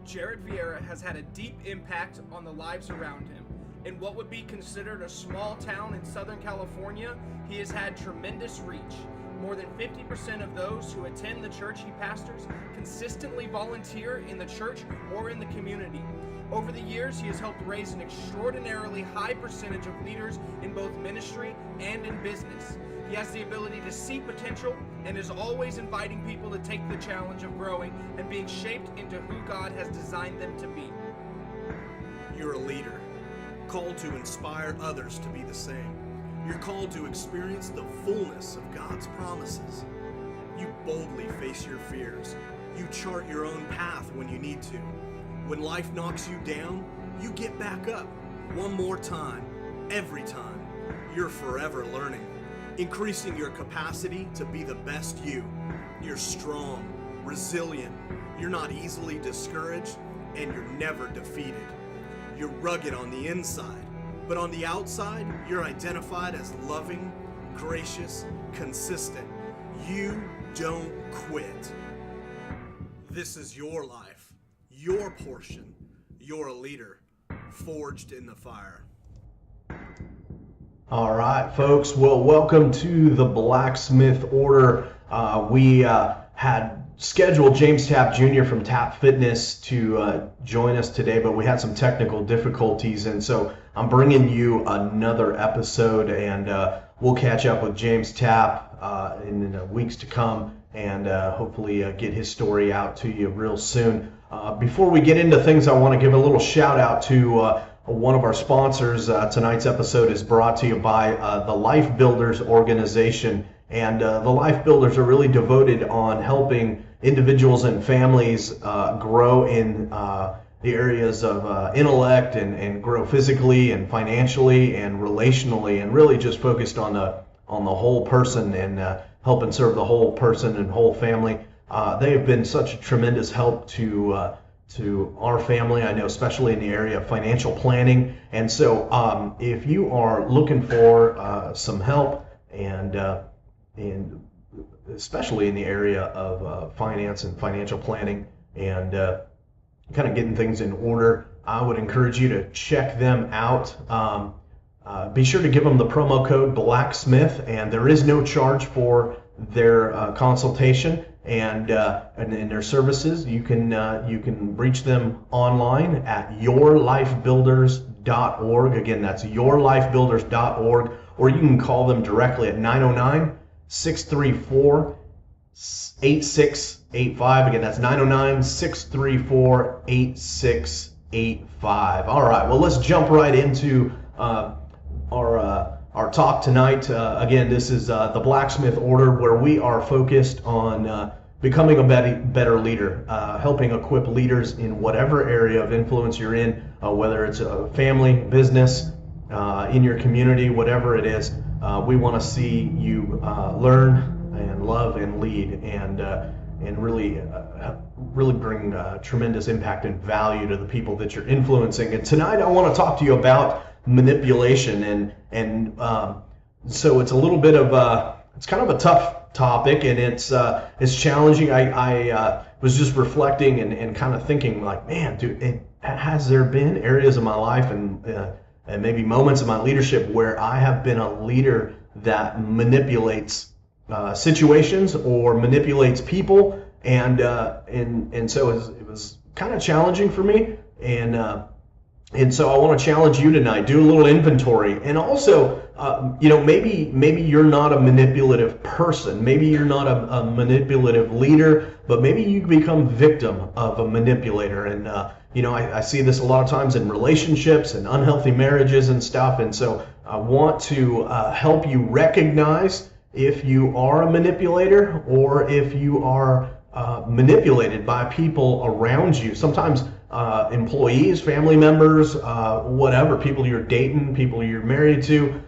Jared Vieira has had a deep impact on the lives around him. In what would be considered a small town in Southern California, he has had tremendous reach. More than 50% of those who attend the church he pastors consistently volunteer in the church or in the community. Over the years, he has helped raise an extraordinarily high percentage of leaders in both ministry and in business. He has the ability to see potential and is always inviting people to take the challenge of growing and being shaped into who God has designed them to be. You're a leader, called to inspire others to be the same. You're called to experience the fullness of God's promises. You boldly face your fears. You chart your own path when you need to. When life knocks you down, you get back up one more time, every time. You're forever learning, increasing your capacity to be the best you. You're strong, resilient, you're not easily discouraged, and you're never defeated. You're rugged on the inside, but on the outside, you're identified as loving, gracious, consistent. You don't quit. This is your life, your portion. You're a leader, forged in the fire. All right, folks. Well, welcome to the Blacksmith Order. We had scheduled James Tapp Jr. from Tapp Fitness to join us today, but we had some technical difficulties, and so I'm bringing you another episode, and we'll catch up with James Tapp in the weeks to come, and hopefully get his story out to you real soon. Before we get into things, I want to give a little shout out to one of our sponsors. Tonight's episode is brought to you by the Life Builders organization. And the Life Builders are really devoted on helping individuals and families grow in the areas of intellect and grow physically and financially and relationally, and really just focused on the whole person and help and serve the whole person and whole family. They have been such a tremendous help to our family, I know, especially in the area of financial planning. And so if you are looking for some help and especially in the area of finance and financial planning and kind of getting things in order, I would encourage you to check them out. Be sure to give them the promo code Blacksmith, and there is no charge for their consultation and their services. You can reach them online at yourlifebuilders.org. Again, that's yourlifebuilders.org, or you can call them directly at 909-634-8685. Again, that's 909-634-8685. All right, well, let's jump right into our talk tonight. Again, this is the Blacksmith Order, where we are focused on becoming a better leader, helping equip leaders in whatever area of influence you're in, whether it's a family, business, in your community, whatever it is. We want to see you learn and love and lead and really bring tremendous impact and value to the people that you're influencing. And tonight I want to talk to you about manipulation, and so it's a little bit of it's kind of a tough topic, and it's challenging. I was just reflecting and kind of thinking, like, man, dude, has there been areas of my life and maybe moments of my leadership where I have been a leader that manipulates situations or manipulates people, and so it was kind of challenging for me, and so I want to challenge you tonight. Do a little inventory, and also, maybe you're not a manipulative person. Maybe you're not a manipulative leader, but maybe you become victim of a manipulator. And I see this a lot of times in relationships and unhealthy marriages and stuff. And so I want to help you recognize if you are a manipulator or if you are manipulated by people around you. Sometimes employees, family members, whatever, people you're dating, people you're married to,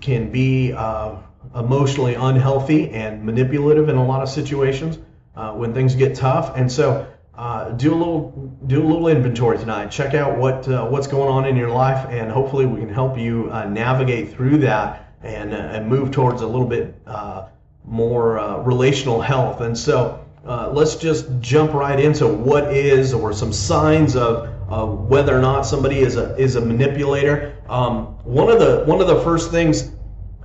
can be emotionally unhealthy and manipulative in a lot of situations when things get tough. And so do a little inventory tonight. Check out what's going on in your life, and hopefully we can help you navigate through that and move towards a little bit more relational health. And so let's just jump right into what is, or some signs of whether or not somebody is a manipulator. One of the first things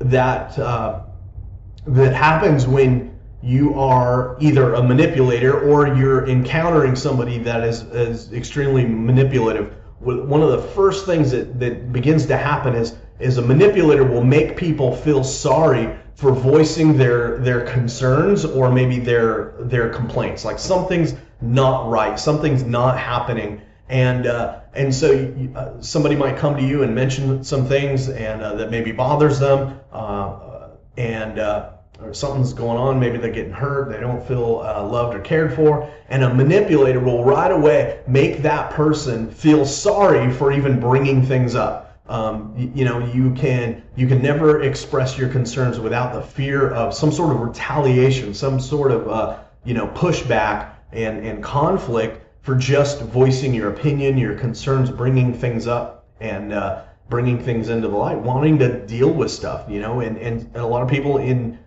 that happens when you are either a manipulator or you're encountering somebody that is extremely manipulative. One of the first things that begins to happen is a manipulator will make people feel sorry for voicing their concerns, or maybe their complaints. Like something's not right, something's not happening, and so somebody might come to you and mention some things and that maybe bothers them, or something's going on, maybe they're getting hurt, they don't feel loved or cared for, and a manipulator will right away make that person feel sorry for even bringing things up. You can never express your concerns without the fear of some sort of retaliation, some sort of pushback and conflict for just voicing your opinion, your concerns, bringing things up, and bringing things into the light, wanting to deal with stuff, and a lot of people in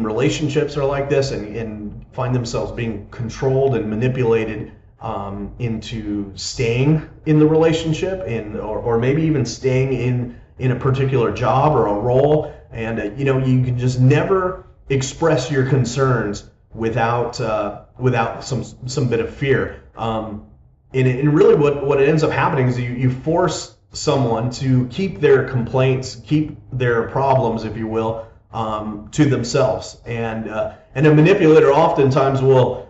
relationships are like this, and find themselves being controlled and manipulated into staying in the relationship, or maybe even staying in a particular job or a role, and you can just never express your concerns without some bit of fear. And really what it ends up happening is you force someone to keep their complaints, keep their problems, if you will, to themselves, and a manipulator oftentimes will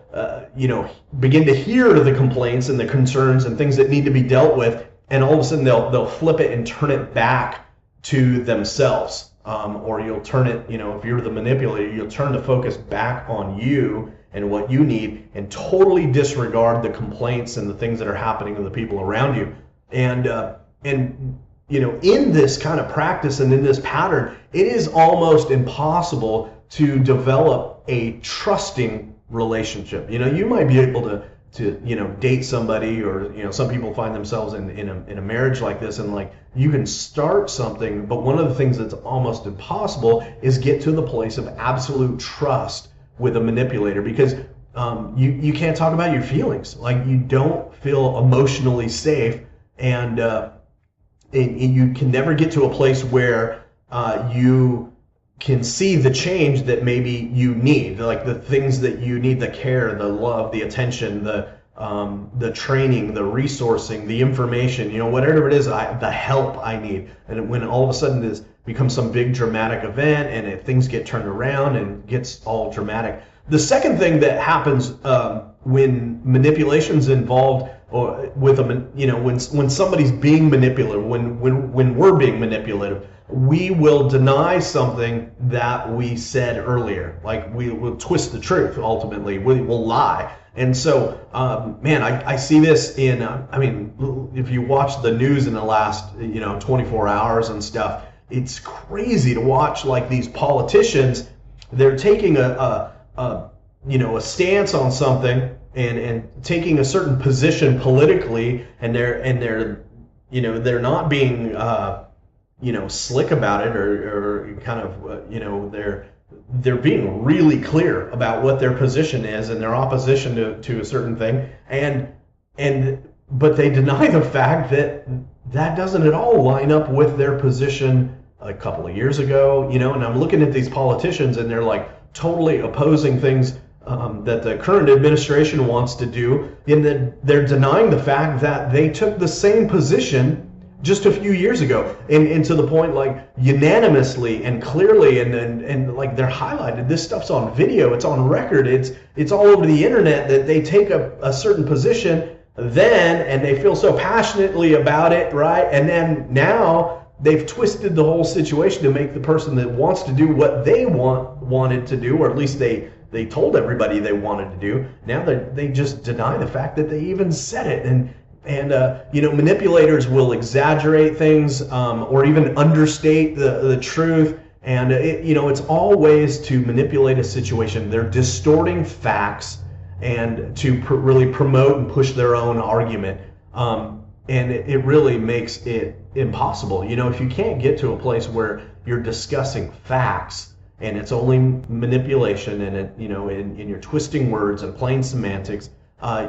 begin to hear the complaints and the concerns and things that need to be dealt with, and all of a sudden they'll flip it and turn it back to themselves, or you'll turn it, if you're the manipulator, you'll turn the focus back on you and what you need, and totally disregard the complaints and the things that are happening to the people around you. And in this kind of practice and in this pattern, it is almost impossible to develop a trusting relationship. You might be able to date somebody, or some people find themselves in a marriage like this, and like you can start something, but one of the things that's almost impossible is get to the place of absolute trust with a manipulator, because you can't talk about your feelings. Like, you don't feel emotionally safe, and you can never get to a place where you can see the change that maybe you need, like the things that you need, the care, the love, the attention, the training, the resourcing, the information, whatever it is, the help I need. And when all of a sudden this becomes some big dramatic event, and if things get turned around and gets all dramatic. The second thing that happens when manipulation's involved, or with when somebody's being manipulative, when we're being manipulative, we will deny something that we said earlier. Like, we will twist the truth. Ultimately, we will lie. And so, I see this in. If you watch the news in the last 24 hours and stuff, it's crazy to watch. Like, these politicians, they're taking a stance on something, and taking a certain position politically, and they're not being slick about it, or kind of they're being really clear about what their position is and their opposition to a certain thing, but they deny the fact that doesn't at all line up with their position a couple of years ago, and I'm looking at these politicians, and they're like totally opposing things that the current administration wants to do, and that they're denying the fact that they took the same position just a few years ago, and to the point, like, unanimously and clearly, and like, they're highlighted. This stuff's on video, it's on record, it's all over the internet, that they take a certain position then, and they feel so passionately about it, right? And then now they've twisted the whole situation to make the person that wants to do what they wanted to do, or at least they told everybody they wanted to do, now they just deny the fact that they even said it. And manipulators will exaggerate things, or even understate the truth, and it's all ways to manipulate a situation. They're distorting facts and to really promote and push their own argument, and it really makes it impossible. If you can't get to a place where you're discussing facts and it's only manipulation, and it, you know, in your twisting words and plain semantics,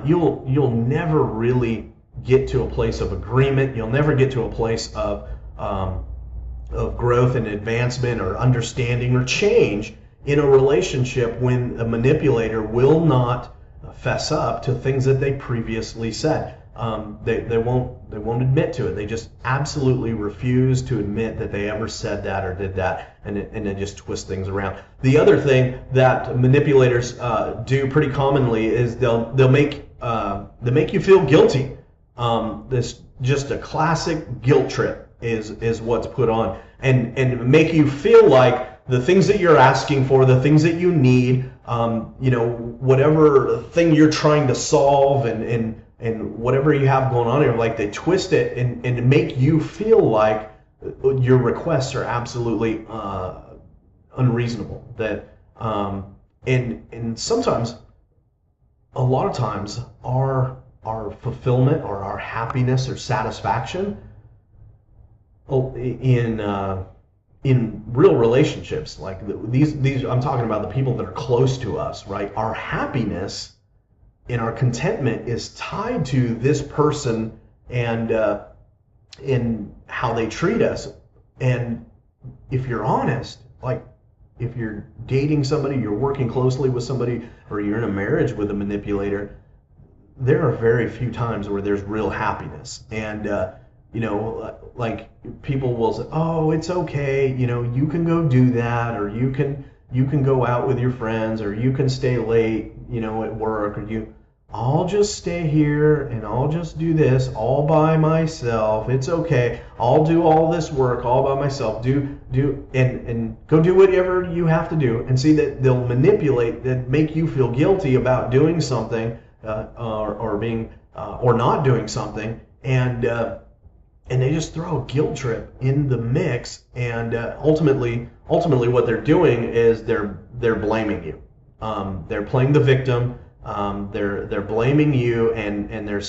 you'll never really get to a place of agreement. You'll never get to a place of growth and advancement or understanding or change in a relationship when a manipulator will not fess up to things that they previously said. They won't admit to it. They just absolutely refuse to admit that they ever said that or did that, and they just twist things around. The other thing that manipulators do pretty commonly is they'll make you feel guilty. This just a classic guilt trip is what's put on, and make you feel like the things that you're asking for, the things that you need, you know, whatever thing you're trying to solve, and whatever you have going on here, like they twist it and make you feel like your requests are absolutely unreasonable. That and sometimes, a lot of times, our fulfillment or our happiness or satisfaction in real relationships, like these I'm talking about the people that are close to us, right? Our happiness and our contentment is tied to this person and in how they treat us. And if you're honest, like if you're dating somebody, you're working closely with somebody, or you're in a marriage with a manipulator, there are very few times where there's real happiness. And you know, like people will say, oh, it's okay, you know, you can go do that, or you can go out with your friends, or you can stay late, you know, at work, or I'll just stay here and I'll just do this all by myself. It's okay. I'll do all this work all by myself. Do and go do whatever you have to do. And see that they'll manipulate, that make you feel guilty about doing something or being or not doing something, and they just throw a guilt trip in the mix. And ultimately what they're doing is they're blaming you. They're playing the victim. They're blaming you, and they're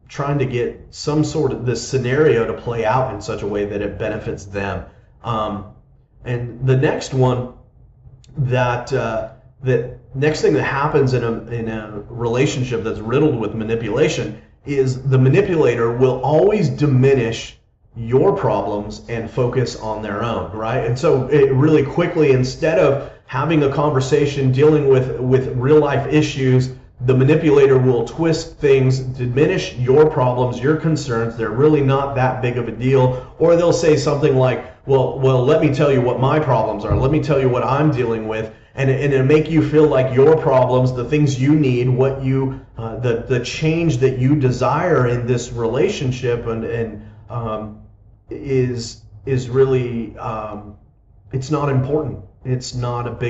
trying to get some sort of this scenario to play out in such a way that it benefits them. And the next one that next thing that happens in a relationship that's riddled with manipulation is the manipulator will always diminish your problems and focus on their own, right? And so it really quickly, instead of having a conversation dealing with real life issues, the manipulator will twist things, diminish your problems, your concerns. They're really not that big of a deal. Or they'll say something like, well, let me tell you what my problems are. Let me tell you what I'm dealing with. And it'll make you feel like your problems, the things you need, what you, the change that you desire in this relationship, is really, it's not important. It's not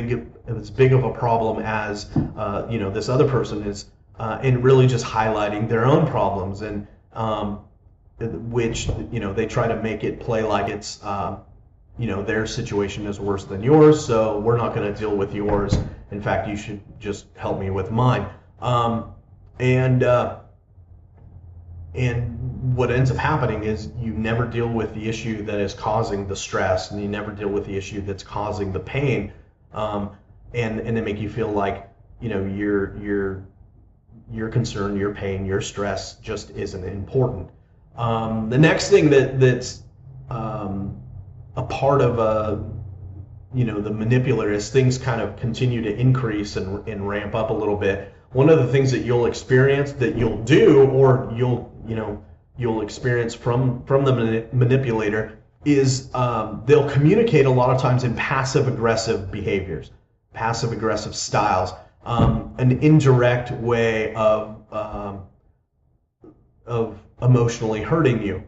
as big of a problem as you know, this other person is, and really just highlighting their own problems, and which, you know, they try to make it play like it's you know, their situation is worse than yours, so we're not going to deal with yours. In fact, you should just help me with mine. And what ends up happening is you never deal with the issue that is causing the stress, and you never deal with the issue that's causing the pain, and they make you feel like, you know, your concern, your pain, your stress just isn't important. The next thing that's a part of you know, the manipulator, as things kind of continue to increase and ramp up a little bit, one of the things that you'll experience, that you'll do, or you'll experience from the manipulator, is they'll communicate a lot of times in passive aggressive behaviors, passive aggressive styles, an indirect way of emotionally hurting you.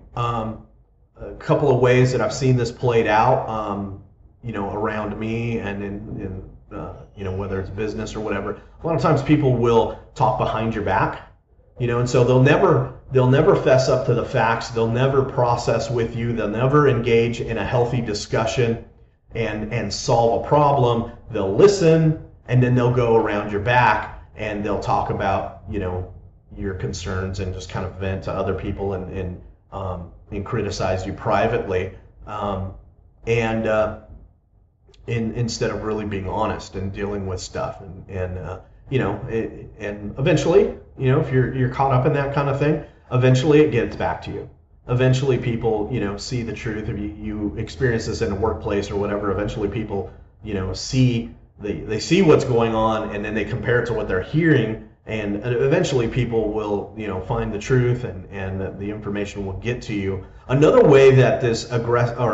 A couple of ways that I've seen this played out, you know, around me and in you know, whether it's business or whatever. A lot of times people will talk behind your back, you know, and so they'll never fess up to the facts. They'll never process with you. They'll never engage in a healthy discussion and solve a problem. They'll listen, and then they'll go around your back and they'll talk about, you know, your concerns and just kind of vent to other people and criticize you privately. instead of really being honest and dealing with stuff. And eventually, if you're caught up in that kind of thing, eventually it gets back to you. Eventually people, see the truth. If you experience this in a workplace or whatever, eventually people, see they see what's going on, and then they compare it to what they're hearing, and eventually people will, find the truth, and the information will get to you. Another way that this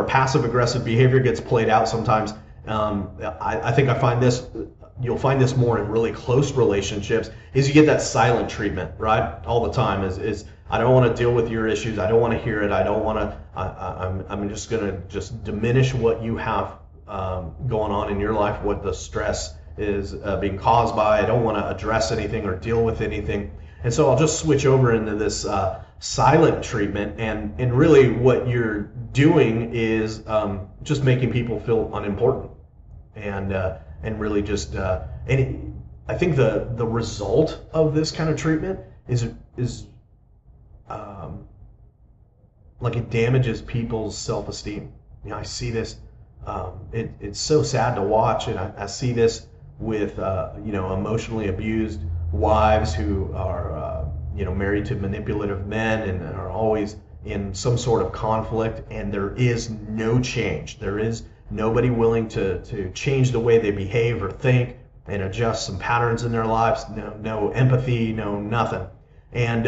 passive aggressive behavior gets played out sometimes, I think you'll find this more in really close relationships, is you get that silent treatment, right? All the time is I don't want to deal with your issues. I don't want to hear it. I don't want to. I'm just going to just diminish what you have going on in your life, what the stress is being caused by. I don't want to address anything or deal with anything. And so I'll just switch over into this silent treatment. And really what you're doing is just making people feel unimportant. And really just I think the result of this kind of treatment is like it damages people's self-esteem. I see this. It's so sad to watch, and I see this with emotionally abused wives who are married to manipulative men and are always in some sort of conflict, and there is no change. There is nobody willing to change the way they behave or think and adjust some patterns in their lives. No empathy, no nothing. And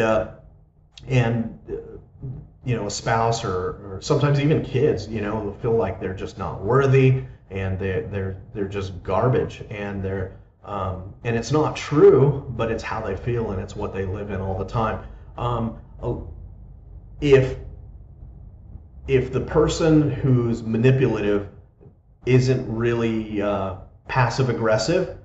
a spouse or sometimes even kids, they'll feel like they're just not worthy, and they're just garbage, and and it's not true, but it's how they feel, and it's what they live in all the time. If the person who's manipulative isn't really passive aggressive,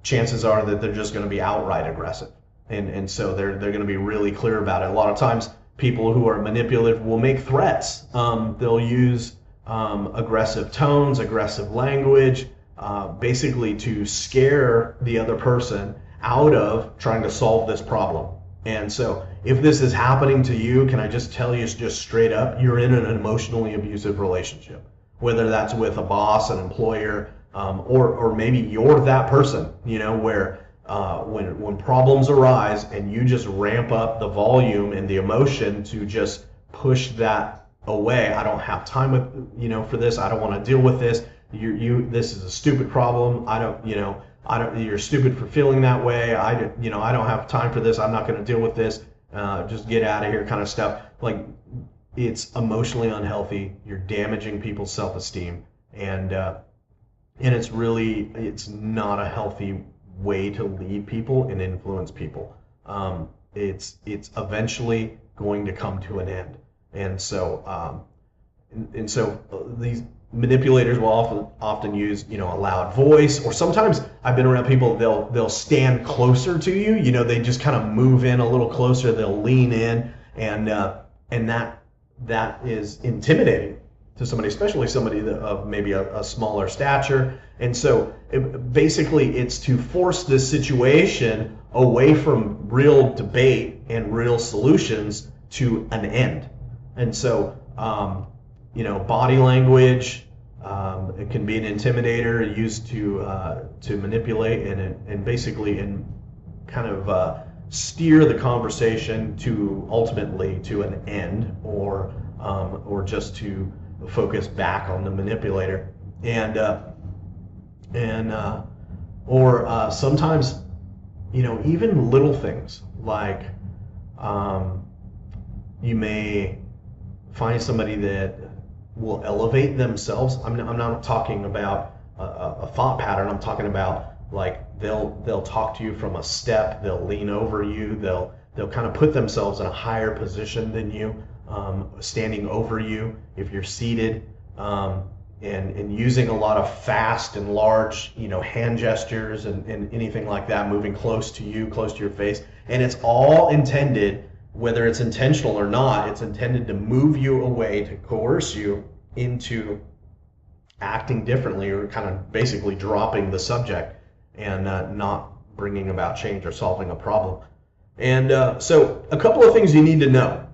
chances are that they're just going to be outright aggressive, and so they're going to be really clear about it. A lot of times people who are manipulative will make threats. They'll use aggressive tones, aggressive language, basically to scare the other person out of trying to solve this problem. And so if this is happening to you, can I just tell you just straight up, you're in an emotionally abusive relationship, whether that's with a boss, an employer, or maybe you're that person, where when problems arise and you just ramp up the volume and the emotion to just push that away. I don't have time for this. I don't want to deal with this. This is a stupid problem. You're stupid for feeling that way. I don't have time for this. I'm not going to deal with this. Just get out of here, kind of stuff. Like, it's emotionally unhealthy. You're damaging people's self-esteem, and it's not a healthy way to lead people and influence people. It's eventually going to come to an end, and so these manipulators will often use a loud voice, or sometimes I've been around people, they'll stand closer to you. They just kind of move in a little closer. They'll lean in, and that is intimidating to somebody, especially somebody of maybe a smaller stature. And so basically it's to force this situation away from real debate and real solutions to an end. And so body language, it can be an intimidator used to manipulate and basically kind of steer the conversation to ultimately to an end, or just to focus back on the manipulator, or sometimes even little things like you may find somebody that will elevate themselves. I'm not talking about a thought pattern. I'm talking about like they'll talk to you from a step. They'll lean over you. They'll kind of put themselves in a higher position than you, standing over you if you're seated, and using a lot of fast and large hand gestures and anything like that, moving close to you, close to your face. And it's all intended, whether it's intentional or not, it's intended to move you away, to coerce you into acting differently, or kind of basically dropping the subject and not bringing about change or solving a problem. And so a couple of things you need to know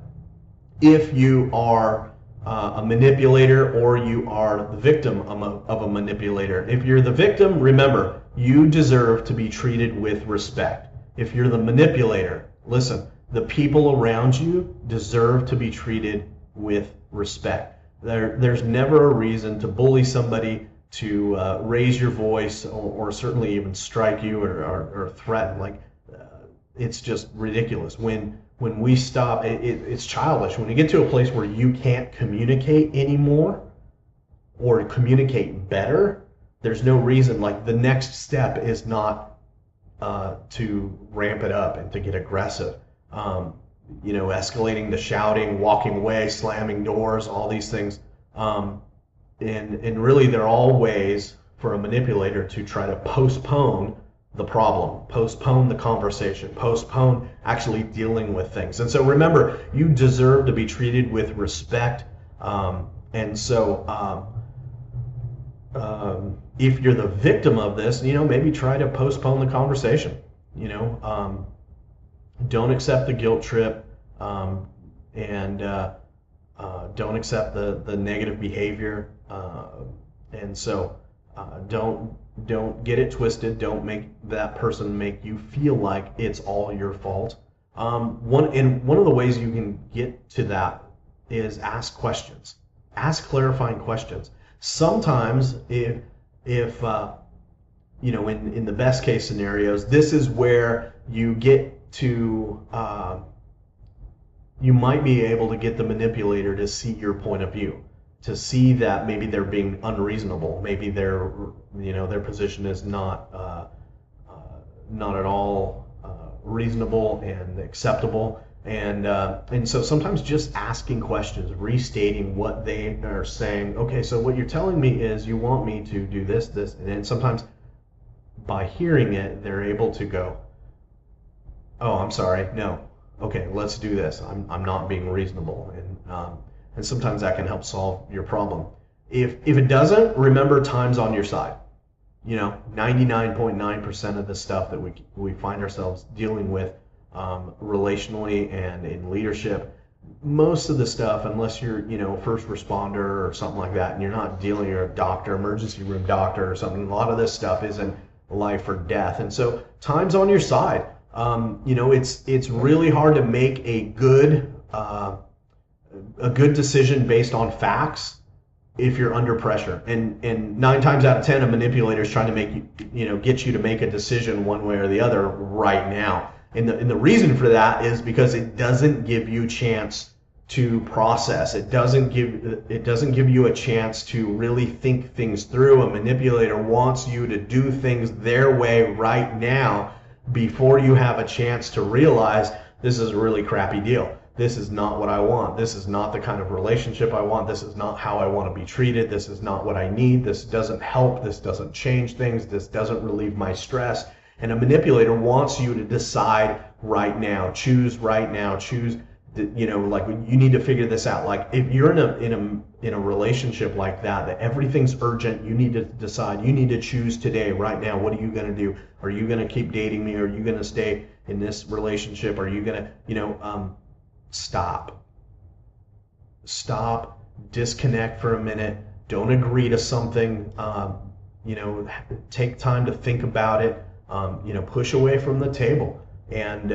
if you are a manipulator or you are the victim of a manipulator. If you're the victim, remember, you deserve to be treated with respect. If you're the manipulator, listen, the people around you deserve to be treated with respect. There's never a reason to bully somebody, to raise your voice, or certainly even strike you or threaten. Like, it's just ridiculous. When we stop, it's childish. When you get to a place where you can't communicate anymore or communicate better, there's no reason. Like, the next step is not to ramp it up and to get aggressive. Escalating to shouting, walking away, slamming doors, all these things. And really, they're all ways for a manipulator to try to postpone the problem, postpone the conversation, postpone actually dealing with things. And so remember, you deserve to be treated with respect. If you're the victim of this, maybe try to postpone the conversation. Don't accept the guilt trip, and don't accept the negative behavior. Don't get it twisted. Don't make that person make you feel like it's all your fault. One of the ways you can get to that is ask questions. Ask clarifying questions. Sometimes if in the best case scenarios, this is where you get to you might be able to get the manipulator to see your point of view, to see that maybe they're being unreasonable, maybe their position is not at all reasonable and acceptable, and so sometimes just asking questions, restating what they are saying. Okay, so what you're telling me is you want me to do this, and then sometimes by hearing it, they're able to go, oh, I'm sorry, no, okay, let's do this. I'm not being reasonable, and sometimes that can help solve your problem. If it doesn't, remember, time's on your side. 99.9% of the stuff that we find ourselves dealing with relationally and in leadership, most of the stuff, unless you're first responder or something like that, and you're a doctor, emergency room doctor or something, a lot of this stuff isn't life or death, and so time's on your side. It's really hard to make a good decision based on facts if you're under pressure. And 9 times out of 10, a manipulator is trying to make get you to make a decision one way or the other right now. And the reason for that is because it doesn't give you a chance to process. It doesn't give you a chance to really think things through. A manipulator wants you to do things their way right now, before you have a chance to realize this is a really crappy deal. This is not what I want. This is not the kind of relationship I want. This is not how I want to be treated. This is not what I need. This doesn't help. This doesn't change things. This doesn't relieve my stress. And a manipulator wants you to decide right now, choose right now, choose. Like, you need to figure this out. Like, if you're in a relationship like that everything's urgent, you need to decide. You need to choose today, right now. What are you going to do? Are you going to keep dating me? Are you going to stay in this relationship? Are you going to, stop, disconnect for a minute. Don't agree to something. Take time to think about it. Push away from the table, and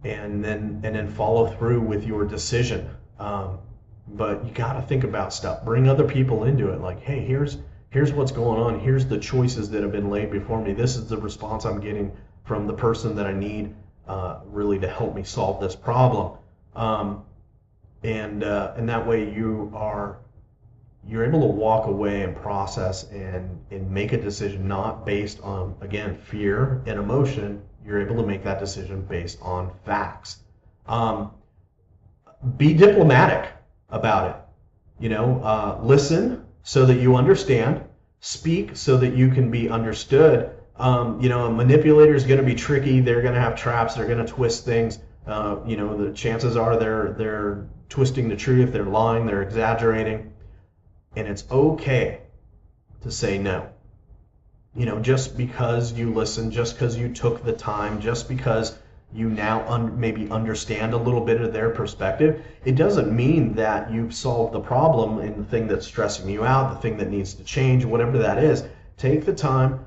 then follow through with your decision. But you got to think about stuff. Bring other people into it. Like, hey, here's what's going on. Here's the choices that have been laid before me. This is the response I'm getting from the person that I need really to help me solve this problem. And that way you're able to walk away and process and make a decision not based on, again, fear and emotion. You're able to make that decision based on facts. Be diplomatic about it. Listen so that you understand. Speak so that you can be understood. A manipulator is going to be tricky. They're going to have traps. They're going to twist things. The chances are they're twisting the truth. They're lying. They're exaggerating. And it's okay to say no. Just because you listened, just because you took the time, just because you now maybe understand a little bit of their perspective, it doesn't mean that you've solved the problem and the thing that's stressing you out, the thing that needs to change, whatever that is. Take the time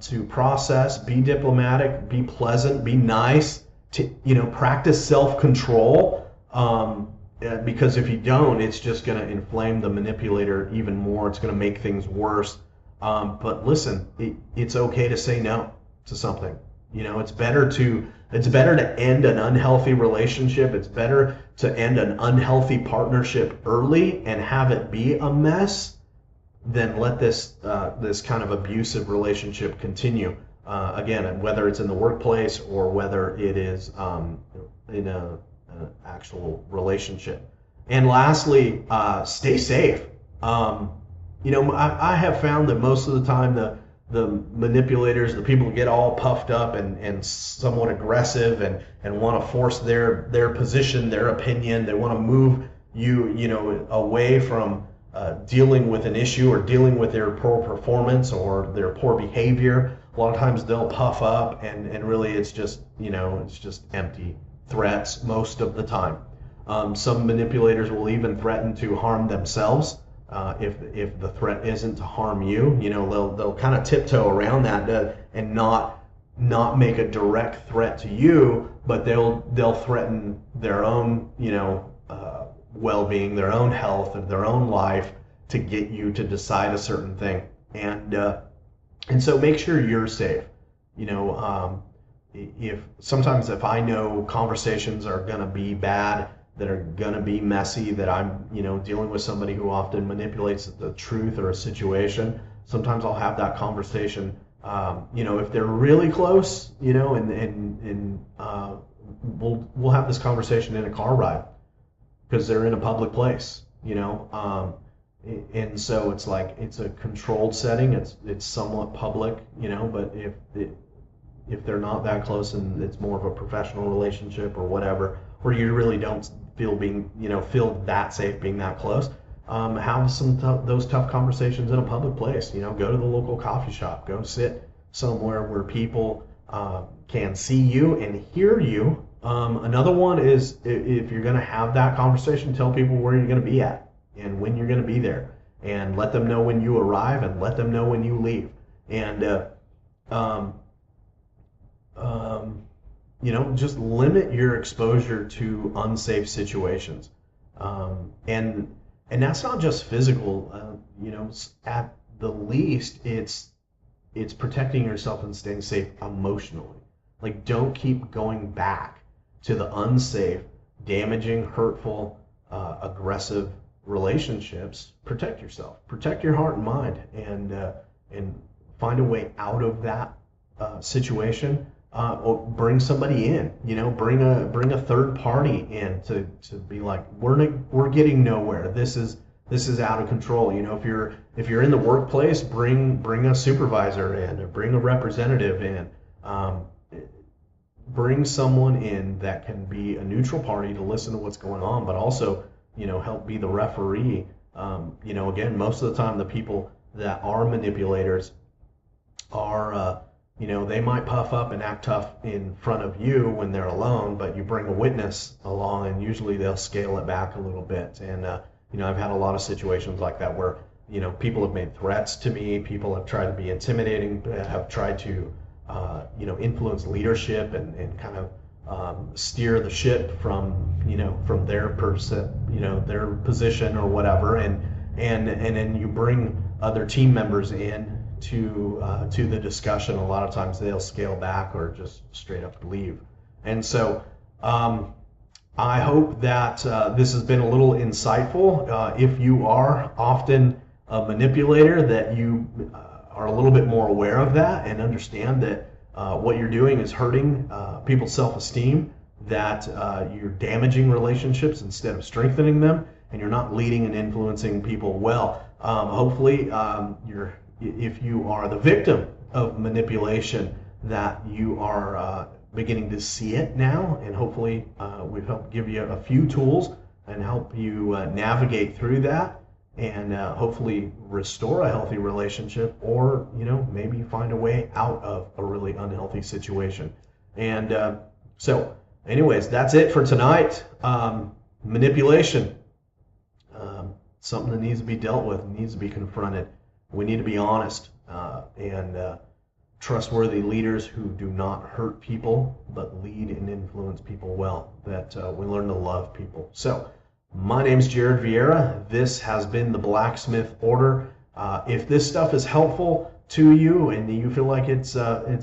to process, be diplomatic, be pleasant, be nice, to, practice self-control. Because if you don't, it's just going to inflame the manipulator even more. It's going to make things worse. But listen, it's okay to say no to something. It's better to end an unhealthy relationship. It's better to end an unhealthy partnership early and have it be a mess than let this kind of abusive relationship continue. Again, whether it's in the workplace or whether it is in an actual relationship. And lastly, stay safe. I have found that most of the time the manipulators, the people who get all puffed up and somewhat aggressive and want to force their position, their opinion, they want to move you away from dealing with an issue or dealing with their poor performance or their poor behavior. A lot of times they'll puff up and really it's just empty threats most of the time. Some manipulators will even threaten to harm themselves if the threat isn't to harm you. They'll kind of tiptoe around that and not make a direct threat to you, but they'll threaten their own well-being, their own health, and their own life to get you to decide a certain thing. And so make sure you're safe. If I know conversations are going to be bad, that are going to be messy, that I'm dealing with somebody who often manipulates the truth or a situation, sometimes I'll have that conversation. If they're really close, and we'll have this conversation in a car ride because they're in a public place, and so it's like it's a controlled setting. It's somewhat public, but if they're not that close and it's more of a professional relationship or whatever, where you really don't feel that safe being that close, have those tough conversations in a public place. Go to the local coffee shop, go sit somewhere where people can see you and hear you. Another one is, if you're going to have that conversation, tell people where you're going to be at and when you're going to be there, and let them know when you arrive and let them know when you leave. And just limit your exposure to unsafe situations. And that's not just physical. At the least, it's protecting yourself and staying safe emotionally. Like, don't keep going back to the unsafe, damaging, hurtful, aggressive relationships. Protect yourself. Protect your heart and mind, and find a way out of that situation. Or bring somebody in, bring a third party in to be like, we're getting nowhere. This is out of control. If you're in the workplace, bring a supervisor in, or bring a representative in. Bring someone in that can be a neutral party to listen to what's going on, but also help be the referee. Again, most of the time the people that are manipulators are they might puff up and act tough in front of you when they're alone, but you bring a witness along and usually they'll scale it back a little bit. And I've had a lot of situations like that where people have made threats to me, people have tried to be intimidating, have tried to influence leadership and kind of steer the ship from their their position or whatever, and then you bring other team members in to the discussion. A lot of times they'll scale back or just straight up leave. And so I hope that this has been a little insightful. If you are often a manipulator, that you are a little bit more aware of that and understand that what you're doing is hurting people's self-esteem, that you're damaging relationships instead of strengthening them, and you're not leading and influencing people well. Hopefully if you are the victim of manipulation, that you are beginning to see it now, and hopefully we've helped give you a few tools and help you navigate through that, and hopefully restore a healthy relationship, or maybe find a way out of a really unhealthy situation. And So anyways, that's it for tonight. Manipulation, something that needs to be dealt with, needs to be confronted. We need to be honest and trustworthy leaders who do not hurt people, but lead and influence people well, that we learn to love people. So my name is Jared Vieira. This has been the Blacksmith Order. If this stuff is helpful to you and you feel like it's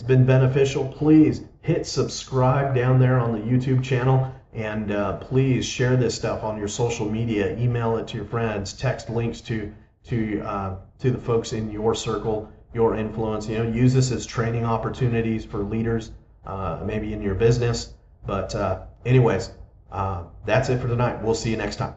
been beneficial, please hit subscribe down there on the YouTube channel, and please share this stuff on your social media, email it to your friends, text links to the folks in your circle, your influence. Use this as training opportunities for leaders, maybe in your business. But anyways, that's it for tonight. We'll see you next time.